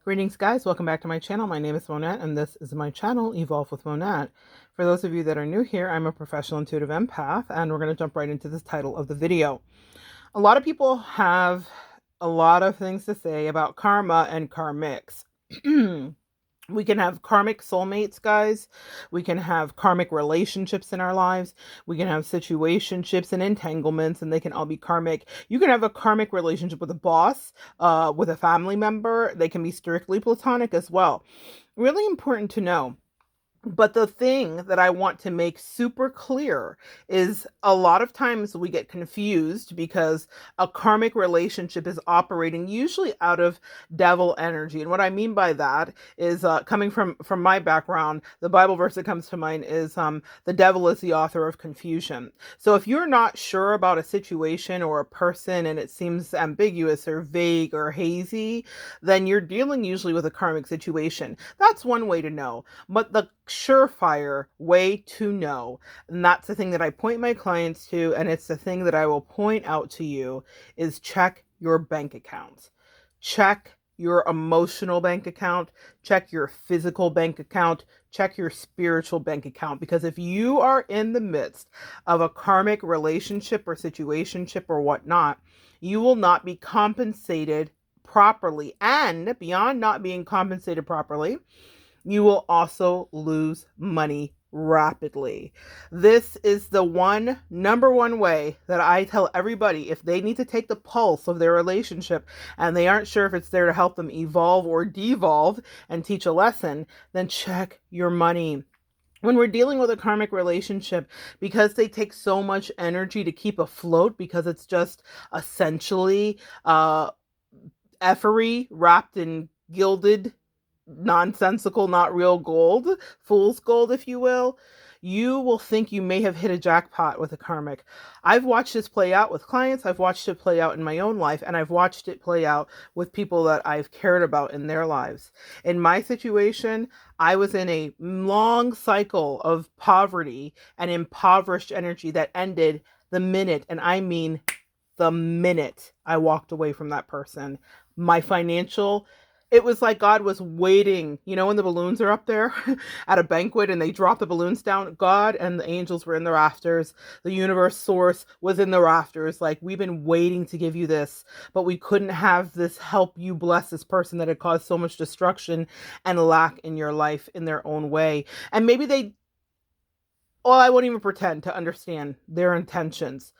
Greetings, guys. Welcome back to my channel. My name is Monette, and this is my channel, Evolve with Monette. For those of you that are new here, I'm a professional intuitive empath, and we're going to jump right into the title of the video. A lot of people have a lot of things to say about karma and karmics. We can have karmic soulmates, guys. We can have karmic relationships in our lives. We can have situationships and entanglements, and they can all be karmic. You can have a karmic relationship with a boss, with a family member. They can be strictly platonic as well. Really important to know. But the thing that I want to make super clear is a lot of times we get confused because a karmic relationship is operating usually out of devil energy. And what I mean by that is coming from my background, the Bible verse that comes to mind is the devil is the author of confusion. So if you're not sure about a situation or a person and it seems ambiguous or vague or hazy, then you're dealing usually with a karmic situation. That's one way to know. But the surefire way to know, and that's the thing that I point my clients to, and it's the thing that I will point out to you, is check your bank accounts. Check your emotional bank account, check your physical bank account, check your spiritual bank account, because if you are in the midst of a karmic relationship or situationship or whatnot, you will not be compensated properly. And beyond not being compensated properly, you will also lose money rapidly. This is the number one way that I tell everybody if they need to take the pulse of their relationship and they aren't sure if it's there to help them evolve or devolve and teach a lesson, then check your money. When we're dealing with a karmic relationship, because they take so much energy to keep afloat, because it's just essentially effery wrapped in gilded nonsensical, not real gold, fool's gold, if you will think you may have hit a jackpot with a karmic. I've watched this play out with clients. I've watched it play out in my own life, and I've watched it play out with people that I've cared about in their lives. In my situation, I was in a long cycle of poverty and impoverished energy that ended the minute, and I mean the minute I walked away from that person. My financial, it was like God was waiting. You know, when the balloons are up there at a banquet and they drop the balloons down, God and the angels were in the rafters. The universe source was in the rafters. Like, we've been waiting to give you this, but we couldn't have this help you bless this person that had caused so much destruction and lack in your life in their own way. And maybe I won't even pretend to understand their intentions.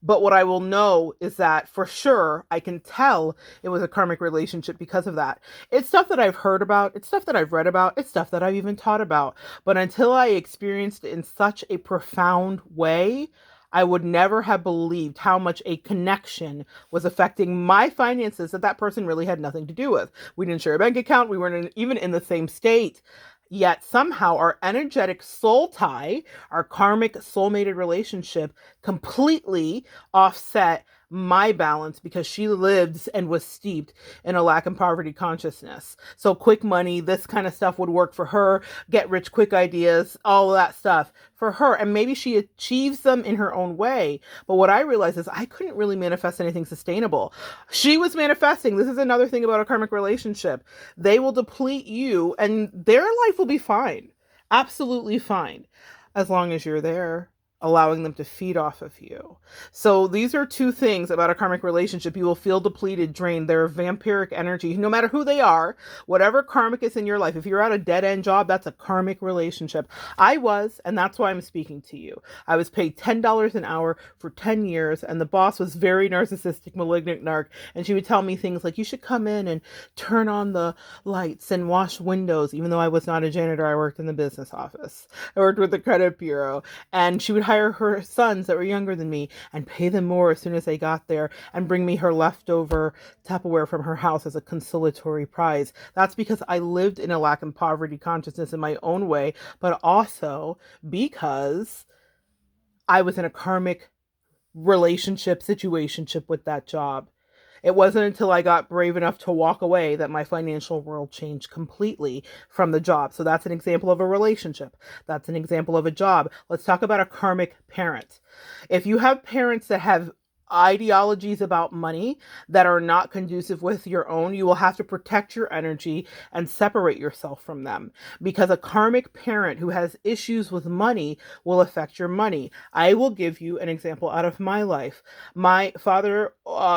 But what I will know is that for sure, I can tell it was a karmic relationship because of that. It's stuff that I've heard about. It's stuff that I've read about. It's stuff that I've even taught about. But until I experienced it in such a profound way, I would never have believed how much a connection was affecting my finances that person really had nothing to do with. We didn't share a bank account. We weren't even in the same state. Yet somehow our energetic soul tie, our karmic soulmated relationship, completely offset my balance because she lived and was steeped in a lack and poverty consciousness. So quick money, this kind of stuff would work for her, get rich quick ideas, all of that stuff for her. And maybe she achieves them in her own way. But what I realized is I couldn't really manifest anything sustainable. She was manifesting. This is another thing about a karmic relationship. They will deplete you and their life will be fine. Absolutely fine. As long as you're there, allowing them to feed off of you. So these are two things about a karmic relationship. You will feel depleted, drained. They're vampiric energy, no matter who they are, whatever karmic is in your life. If you're at a dead-end job, that's a karmic relationship. I was, and that's why I'm speaking to you. I was paid $10 an hour for 10 years, and the boss was very narcissistic, malignant narc, and she would tell me things like, you should come in and turn on the lights and wash windows, even though I was not a janitor. I worked in the business office. I worked with the credit bureau, and she would hire her sons that were younger than me and pay them more as soon as they got there and bring me her leftover Tupperware from her house as a consolatory prize. That's because I lived in a lack and poverty consciousness in my own way, but also because I was in a karmic situationship with that job. It wasn't until I got brave enough to walk away that my financial world changed completely from the job. So that's an example of a relationship. That's an example of a job. Let's talk about a karmic parent. If you have parents that have ideologies about money that are not conducive with your own, you will have to protect your energy and separate yourself from them, because a karmic parent who has issues with money will affect your money. I will give you an example out of my life. My father,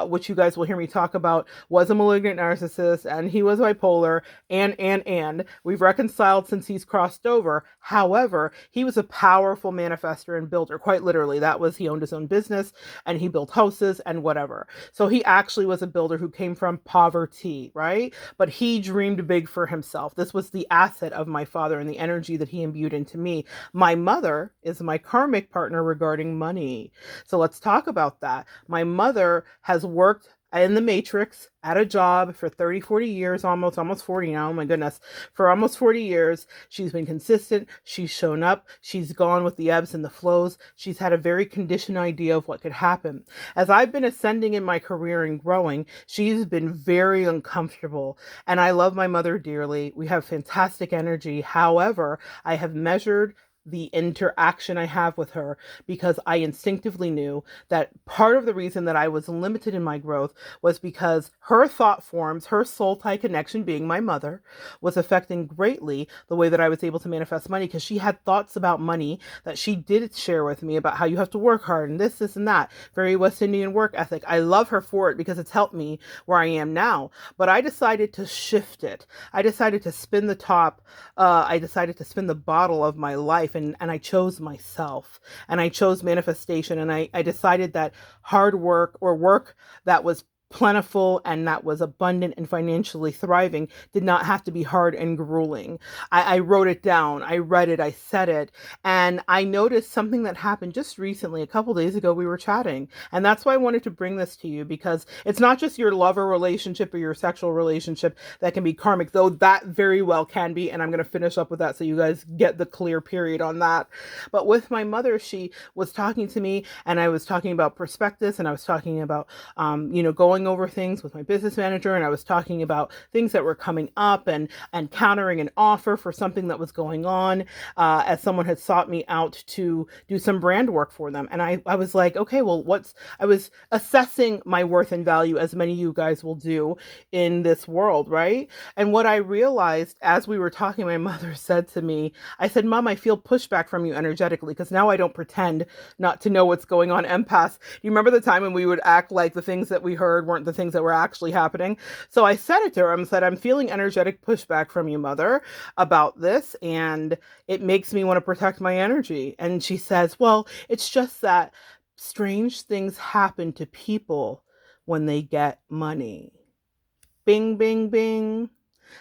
which you guys will hear me talk about, was a malignant narcissist, and he was bipolar, and we've reconciled since he's crossed over. However, he was a powerful manifester and builder. Quite literally, that was, he owned his own business and he built houses and whatever. So he actually was a builder who came from poverty, right? But he dreamed big for himself. This was the asset of my father and the energy that he imbued into me. My mother is my karmic partner regarding money. So let's talk about that. My mother has worked in the matrix at a job for 30, 40 years, almost 40 now. Oh my goodness. For almost 40 years, she's been consistent. She's shown up. She's gone with the ebbs and the flows. She's had a very conditioned idea of what could happen. As I've been ascending in my career and growing, she's been very uncomfortable. And I love my mother dearly. We have fantastic energy. However, I have measured the interaction I have with her because I instinctively knew that part of the reason that I was limited in my growth was because her thought forms, her soul tie connection, being my mother, was affecting greatly the way that I was able to manifest money, because she had thoughts about money that she did share with me about how you have to work hard and this and that. Very West Indian work ethic. I love her for it because it's helped me where I am now. But I decided to shift it. I decided to spin the top. I decided to spin the bottle of my life. And I chose myself, and I chose manifestation. And I decided that hard work, or work that was plentiful and that was abundant and financially thriving, did not have to be hard and grueling. I wrote it down. I read it. I said it. And I noticed something that happened just recently. A couple days ago, we were chatting. And that's why I wanted to bring this to you, because it's not just your lover relationship or your sexual relationship that can be karmic, though that very well can be. And I'm going to finish up with that so you guys get the clear period on that. But with my mother, she was talking to me, and I was talking about prospectus, and I was talking about, going over things with my business manager, and I was talking about things that were coming up, and countering an offer for something that was going on, as someone had sought me out to do some brand work for them. And I was like, okay, well, I was assessing my worth and value, as many of you guys will do in this world, right? And what I realized as we were talking, my mother said to me, I said, Mom, I feel pushback from you energetically, because now I don't pretend not to know what's going on. Empaths, do you remember the time when we would act like the things that we heard weren't the things that were actually happening? So I said it to her. I said, I'm feeling energetic pushback from you, Mother, about this, and it makes me want to protect my energy. And she says, well, it's just that strange things happen to people when they get money. Bing, bing, bing.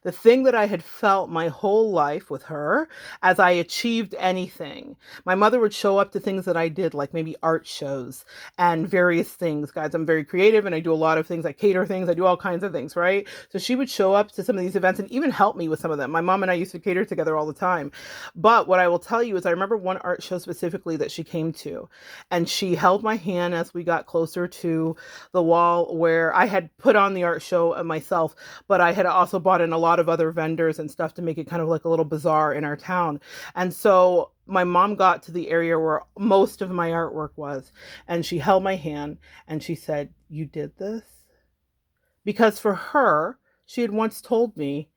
The thing that I had felt my whole life with her, as I achieved anything. My mother would show up to things that I did, like maybe art shows and various things. Guys, I'm very creative and I do a lot of things. I cater things. I do all kinds of things, right? So she would show up to some of these events and even help me with some of them. My mom and I used to cater together all the time. But what I will tell you is I remember one art show specifically that she came to, and she held my hand as we got closer to the wall where I had put on the art show myself, but I had also bought in a lot of other vendors and stuff to make it kind of like a little bazaar in our town. And so my mom got to the area where most of my artwork was, and she held my hand and she said, you did this? Because for her, she had once told me,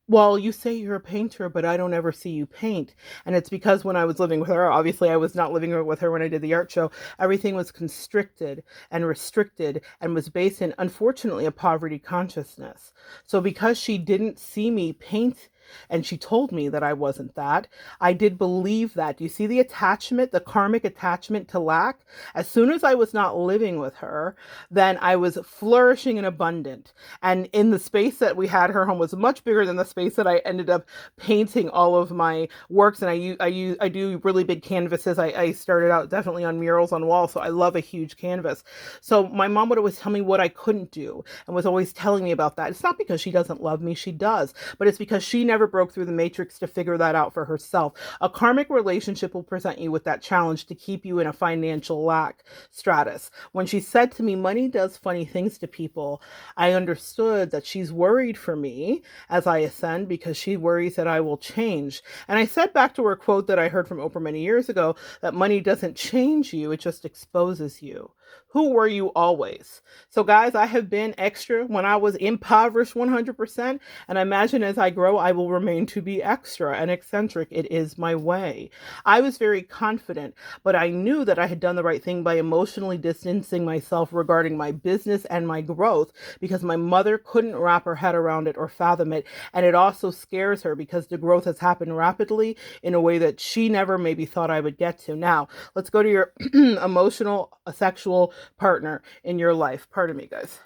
well, you say you're a painter, but I don't ever see you paint. And it's because when I was living with her, obviously I was not living with her when I did the art show, everything was constricted and restricted and was based in, unfortunately, a poverty consciousness. So because she didn't see me paint, and she told me that I wasn't that, I did believe that. Do you see the attachment, the karmic attachment to lack? As soon as I was not living with her, then I was flourishing and abundant. And in the space that we had, her home was much bigger than the space that I ended up painting all of my works. And I do really big canvases. I started out definitely on murals on walls, so I love a huge canvas. So my mom would always tell me what I couldn't do and was always telling me about that. It's not because she doesn't love me, she does, but it's because she never broke through the matrix to figure that out for herself. A karmic relationship will present you with that challenge to keep you in a financial lack stratus. When she said to me, money does funny things to people, I understood that she's worried for me as I ascend, because she worries that I will change. And I said back to her quote that I heard from Oprah many years ago, that money doesn't change you, it just exposes you. Who were you always? So, guys, I have been extra when I was impoverished 100%. And I imagine as I grow, I will remain to be extra and eccentric. It is my way. I was very confident, but I knew that I had done the right thing by emotionally distancing myself regarding my business and my growth because my mother couldn't wrap her head around it or fathom it. And it also scares her because the growth has happened rapidly in a way that she never maybe thought I would get to. Now, let's go to your emotional, sexual partner in your life. Pardon me, guys.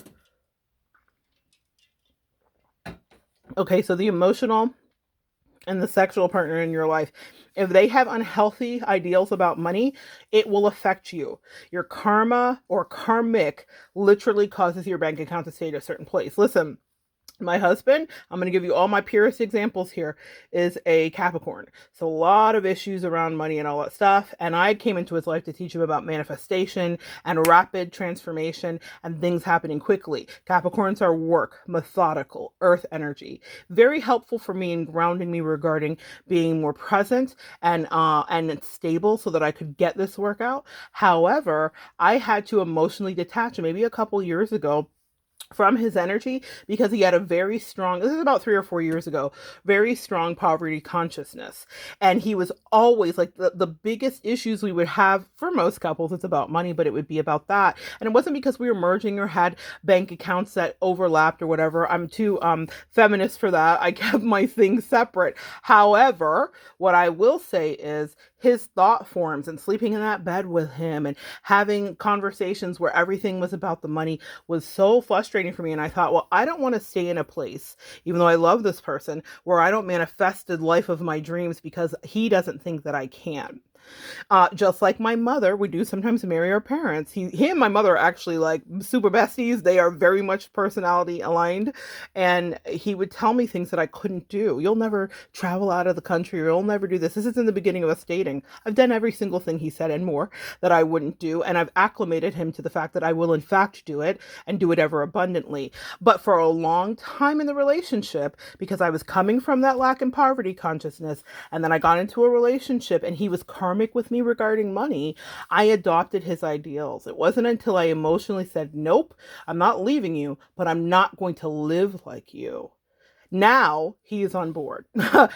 Okay, so the emotional and the sexual partner in your life, if they have unhealthy ideals about money, it will affect you. Your karma or karmic literally causes your bank account to stay at a certain place. Listen, my husband, I'm going to give you all my purest examples here, is a Capricorn. So a lot of issues around money and all that stuff. And I came into his life to teach him about manifestation and rapid transformation and things happening quickly. Capricorns are work, methodical, earth energy. Very helpful for me in grounding me regarding being more present and stable so that I could get this work out. However, I had to emotionally detach maybe a couple years ago from his energy because he had a very strong, this is about 3 or 4 years ago, very strong poverty consciousness. And he was always like the biggest issues we would have for most couples, it's about money, but it would be about that. And it wasn't because we were merging or had bank accounts that overlapped or whatever. I'm too feminist for that. I kept my things separate. However, what I will say is his thought forms and sleeping in that bed with him and having conversations where everything was about the money was so frustrating for me. And I thought, well, I don't want to stay in a place, even though I love this person, where I don't manifest the life of my dreams because he doesn't think that I can. Just like my mother, we do sometimes marry our parents. He and my mother are actually like super besties. They are very much personality aligned. And he would tell me things that I couldn't do. You'll never travel out of the country, or you'll never do this. This is in the beginning of us dating. I've done every single thing he said and more that I wouldn't do. And I've acclimated him to the fact that I will in fact do it and do it ever abundantly. But for a long time in the relationship, because I was coming from that lack and poverty consciousness, and then I got into a relationship and he was karmic with me regarding money, I adopted his ideals. It wasn't until I emotionally said, nope, I'm not leaving you, but I'm not going to live like you. Now he is on board.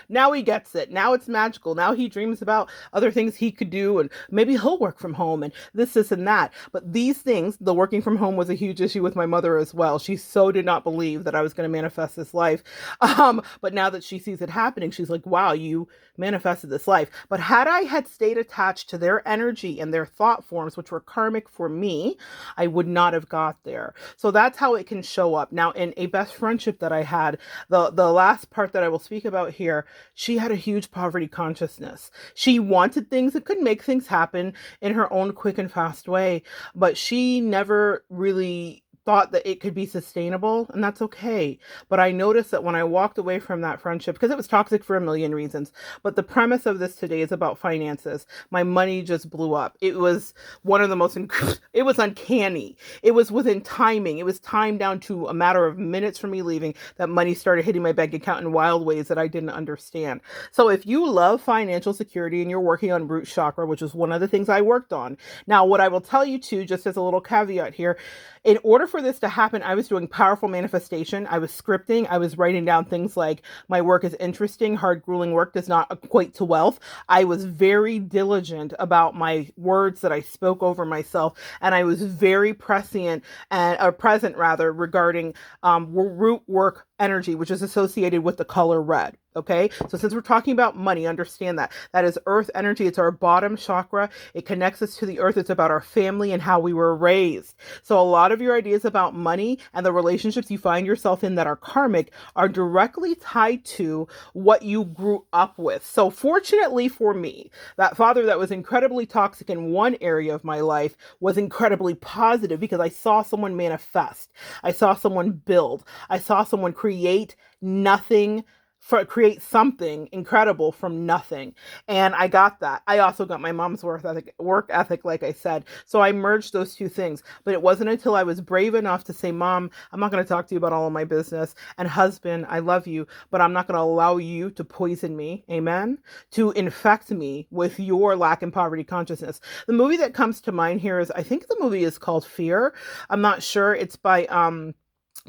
Now he gets it. Now it's magical. Now he dreams about other things he could do, and maybe he'll work from home and this, and that. But these things, the working from home was a huge issue with my mother as well. She so did not believe that I was going to manifest this life. But now that she sees it happening, she's like, wow, you manifested this life. But had I had stayed attached to their energy and their thought forms, which were karmic for me, I would not have got there. So that's how it can show up. Now, in a best friendship that I had, the last part that I will speak about here, she had a huge poverty consciousness. She wanted things and could make things happen in her own quick and fast way, but she never really thought that it could be sustainable, and that's okay. But I noticed that when I walked away from that friendship, because it was toxic for a million reasons, but the premise of this today is about finances. My money just blew up. It was one of the most, it was uncanny. It was within timing. It was timed down to a matter of minutes from me leaving that money started hitting my bank account in wild ways that I didn't understand. So if you love financial security and you're working on root chakra, which is one of the things I worked on. Now, what I will tell you too, just as a little caveat here, in order for this to happen, I was doing powerful manifestation. I was scripting. I was writing down things like, my work is interesting. Hard, grueling work does not equate to wealth. I was very diligent about my words that I spoke over myself. And I was very prescient present regarding root work energy, which is associated with the color red. Okay. So since we're talking about money, understand that that is earth energy. It's our bottom chakra. It connects us to the earth. It's about our family and how we were raised. So a lot of your ideas about money and the relationships you find yourself in that are karmic are directly tied to what you grew up with. So fortunately for me, that father that was incredibly toxic in one area of my life was incredibly positive because I saw someone manifest. I saw someone build. I saw someone create nothing create something incredible from nothing. And I got that. I also got my mom's work ethic, like I said. So I merged those two things. But it wasn't until I was brave enough to say, Mom, I'm not going to talk to you about all of my business. And husband, I love you, but I'm not going to allow you to poison me. Amen. To infect me with your lack and poverty consciousness. The movie that comes to mind here is, I think the movie is called Fear. I'm not sure. It's by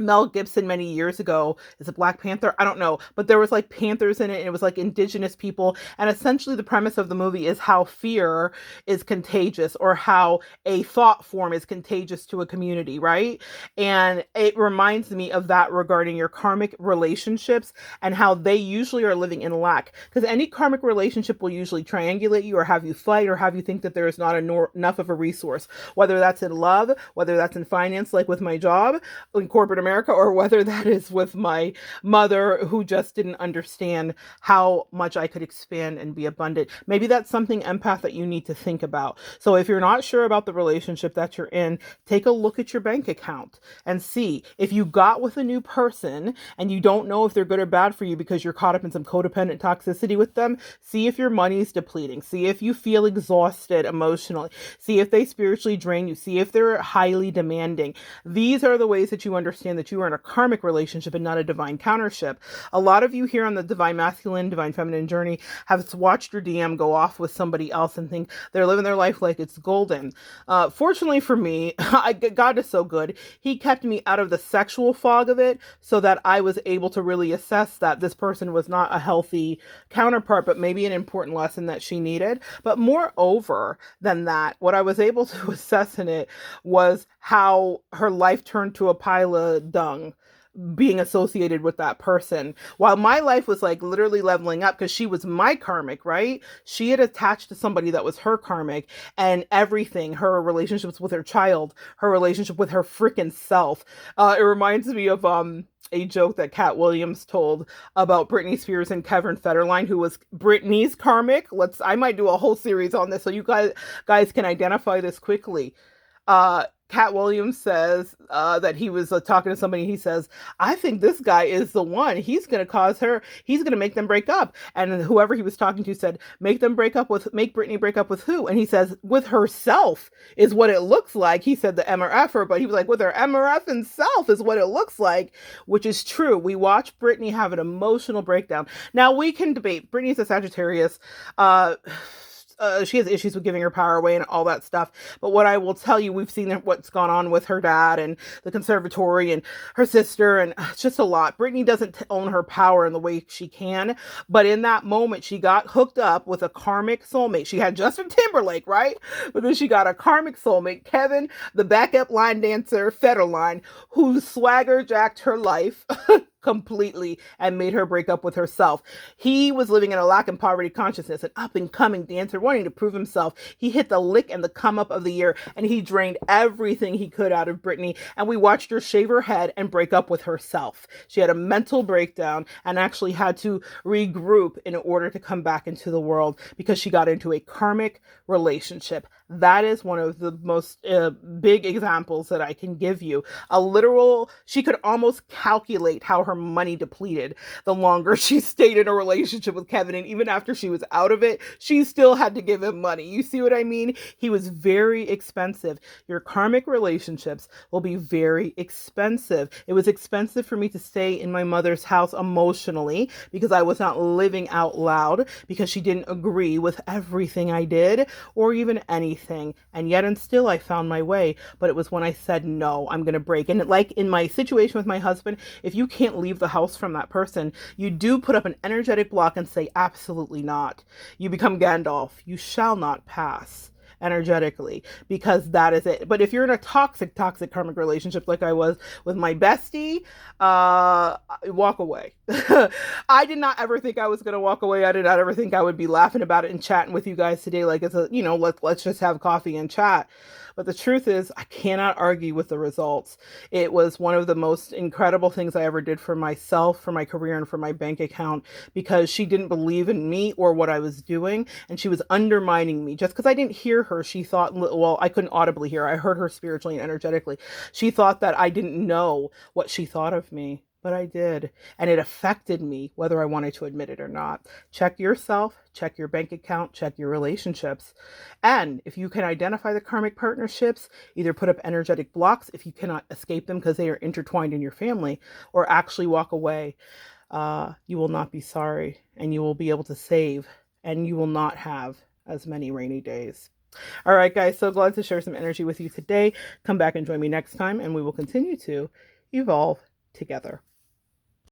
Mel Gibson many years ago. Is it Black Panther? I don't know. But there was like panthers in it, and it was like indigenous people. And essentially the premise of the movie is how fear is contagious, or how a thought form is contagious to a community, right? And it reminds me of that regarding your karmic relationships and how they usually are living in lack. Because any karmic relationship will usually triangulate you, or have you fight, or have you think that there is not enough of a resource, whether that's in love, whether that's in finance, like with my job in corporate America, or whether that is with my mother, who just didn't understand how much I could expand and be abundant. Maybe that's something, empath, that you need to think about. So if you're not sure about the relationship that you're in, take a look at your bank account and see if you got with a new person and you don't know if they're good or bad for you because you're caught up in some codependent toxicity with them. See if your money's depleting. See if you feel exhausted emotionally. See if they spiritually drain you. See if they're highly demanding. These are the ways that you understand that you are in a karmic relationship and not a divine countership. A lot of you here on the divine masculine, divine feminine journey have watched your DM go off with somebody else and think they're living their life like it's golden. Fortunately for me, God is so good. He kept me out of the sexual fog of it so that I was able to really assess that this person was not a healthy counterpart, but maybe an important lesson that she needed. But moreover than that, what I was able to assess in it was how her life turned to a pile of dung being associated with that person, while my life was like literally leveling up because she was my karmic, right? She had attached to somebody that was her karmic, and everything, her relationships with her child, her relationship with her freaking self. It reminds me of a joke that Cat Williams told about Britney Spears and Kevin Federline, who was Britney's karmic. I might do a whole series on this so you guys can identify this quickly. Cat Williams says that he was talking to somebody. He says, I think this guy is the one. He's going to make them break up. And whoever he was talking to said, make Britney break up with who? And he says, with herself is what it looks like. He said the MRFer, but he was like, with her MRF and self is what it looks like, which is true. We watch Britney have an emotional breakdown. Now we can debate. Britney's a Sagittarius. She has issues with giving her power away and all that stuff. But what I will tell you, we've seen what's gone on with her dad and the conservatory and her sister, and it's just a lot. Britney doesn't own her power in the way she can, but in that moment, she got hooked up with a karmic soulmate. She had Justin Timberlake, right? But then she got a karmic soulmate, Kevin, the backup line dancer, Federline, who swagger jacked her life completely and made her break up with herself. He was living in a lack and poverty consciousness, an up and coming dancer wanting to prove himself. He hit the lick and the come up of the year, and he drained everything he could out of Britney. And we watched her shave her head and break up with herself. She had a mental breakdown and actually had to regroup in order to come back into the world because she got into a karmic relationship. That is one of the most big examples that I can give you. She could almost calculate how her money depleted the longer she stayed in a relationship with Kevin. And even after she was out of it, she still had to give him money. You see what I mean? He was very expensive. Your karmic relationships will be very expensive. It was expensive for me to stay in my mother's house emotionally because I was not living out loud, because she didn't agree with everything I did or even anything. And yet and still I found my way. But it was when I said, no, I'm going to break. And like in my situation with my husband, if you can't leave the house from that person, you do put up an energetic block and say, absolutely not. You become Gandalf. You shall not pass energetically, because that is it. But if you're in a toxic karmic relationship like I was with my bestie, walk away. I did not ever think I was going to walk away. I did not ever think I would be laughing about it and chatting with you guys today like it's let's just have coffee and chat. But the truth is, I cannot argue with the results. It was one of the most incredible things I ever did for myself, for my career, and for my bank account, because she didn't believe in me or what I was doing, and she was undermining me. Just because I didn't hear her, she thought, well, I couldn't audibly hear her. I heard her spiritually and energetically. She thought that I didn't know what she thought of me. but I did. And it affected me, whether I wanted to admit it or not. Check yourself, check your bank account, check your relationships. And if you can identify the karmic partnerships, either put up energetic blocks if you cannot escape them because they are intertwined in your family, or actually walk away. You will not be sorry, and you will be able to save, and you will not have as many rainy days. All right, guys, so glad to share some energy with you today. Come back and join me next time, and we will continue to evolve together.